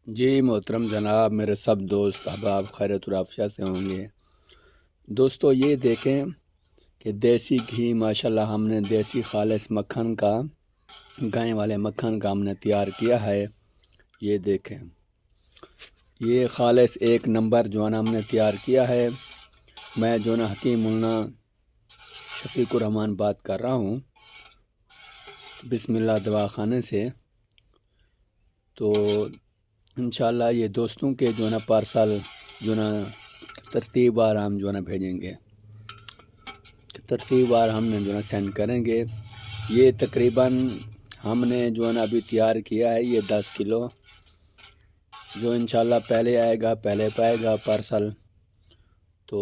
جی محترم جناب، میرے سب دوست احباب خیرت و عافیت سے ہوں گے۔ دوستو یہ دیکھیں کہ دیسی گھی ماشاءاللہ ہم نے دیسی خالص مکھن کا، گائے والے مکھن کا ہم نے تیار کیا ہے۔ یہ دیکھیں، یہ خالص ایک نمبر جو ہے نا ہم نے تیار کیا ہے۔ میں جو نا حکیم ملنا شفیق الرحمان بات کر رہا ہوں بسم اللہ دواخانے سے۔ تو انشاءاللہ یہ دوستوں کے جو نا پارسل جو نا ترتیب وار ہم جو نا بھیجیں گے، ترتیب وار ہم نے جو نا سینڈ کریں گے۔ یہ تقریباً ہم نے جو نا ابھی تیار کیا ہے، یہ 10 کلو جو انشاءاللہ پہلے آئے گا، پہلے پائے گا پارسل۔ تو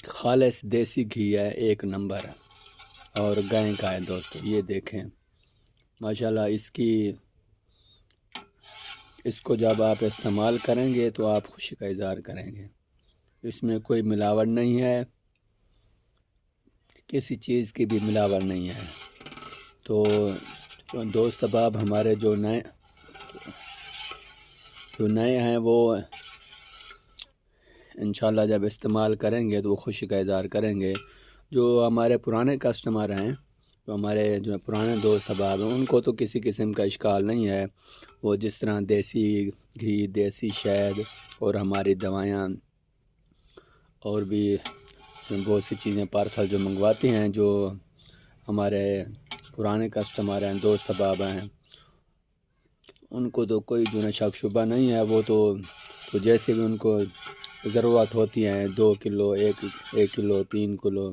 خالص دیسی گھی ہے، ایک نمبر اور گائے کا ہے دوستو۔ یہ دیکھیں ماشاءاللہ اس کو جب آپ استعمال کریں گے تو آپ خوشی کا اظہار کریں گے۔ اس میں کوئی ملاوٹ نہیں ہے، کسی چیز کی بھی ملاوٹ نہیں ہے۔ تو دوست احباب ہمارے جو نئے ہیں وہ انشاءاللہ جب استعمال کریں گے تو وہ خوشی کا اظہار کریں گے۔ جو ہمارے پرانے کسٹمر ہیں، جو ہمارے جو پرانے دوست احباب ہیں، ان کو تو کسی قسم کا اشکال نہیں ہے۔ وہ جس طرح دیسی گھی، دیسی شہد اور ہماری دوائیاں اور بھی بہت سی چیزیں پارسل جو منگواتے ہیں، جو ہمارے پرانے کسٹمر ہیں، دوست احباب ہیں، ان کو تو کوئی جو ہے شک شبہ نہیں ہے۔ وہ تو جیسے بھی ان کو ضرورت ہوتی ہیں، 2 کلو، 1 کلو، 3 کلو،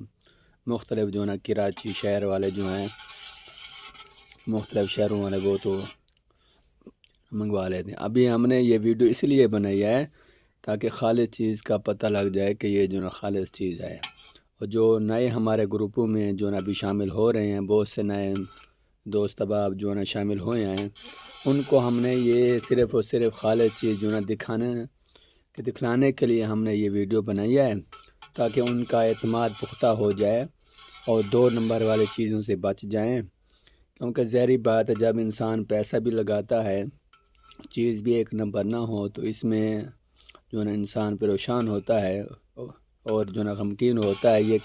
مختلف جو ہے نا کراچی شہر والے جو ہیں، مختلف شہروں والے وہ تو منگوا لیتے ہیں۔ ابھی ہم نے یہ ویڈیو اس لیے بنائی ہے تاکہ خالص چیز کا پتہ لگ جائے کہ یہ جو نا خالص چیز ہے۔ اور جو نئے ہمارے گروپوں میں جو نا ابھی شامل ہو رہے ہیں، بہت سے نئے دوست احباب جو نا شامل ہوئے ہیں، ان کو ہم نے یہ صرف اور صرف خالص چیز جو نا دکھلانے کے لیے ہم نے یہ ویڈیو بنائی ہے، تاکہ ان کا اعتماد پختہ ہو جائے اور 2 نمبر والی چیزوں سے بچ جائیں۔ کیونکہ ظاہری بات ہے، جب انسان پیسہ بھی لگاتا ہے، چیز بھی ایک نمبر نہ ہو تو اس میں جو نا انسان پریشان ہوتا ہے اور جو نا غمگین ہوتا ہے۔ یہ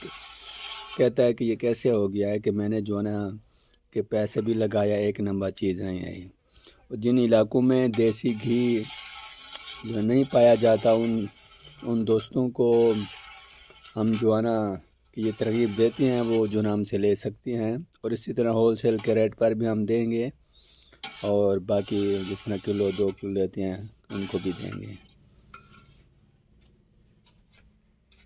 کہتا ہے کہ یہ کیسے ہو گیا ہے کہ میں نے جو نا کہ پیسے بھی لگایا، ایک نمبر چیز نہیں آئی۔ اور جن علاقوں میں دیسی گھی جو نہیں پایا جاتا، ان دوستوں کو ہم جو ہے نا کہ یہ ترغیب دیتے ہیں، وہ جو نا ہم سے لے سکتے ہیں۔ اور اسی طرح ہول سیل کے ریٹ پر بھی ہم دیں گے، اور باقی جس طرح کلو 2 کلو لیتے ہیں ان کو بھی دیں گے۔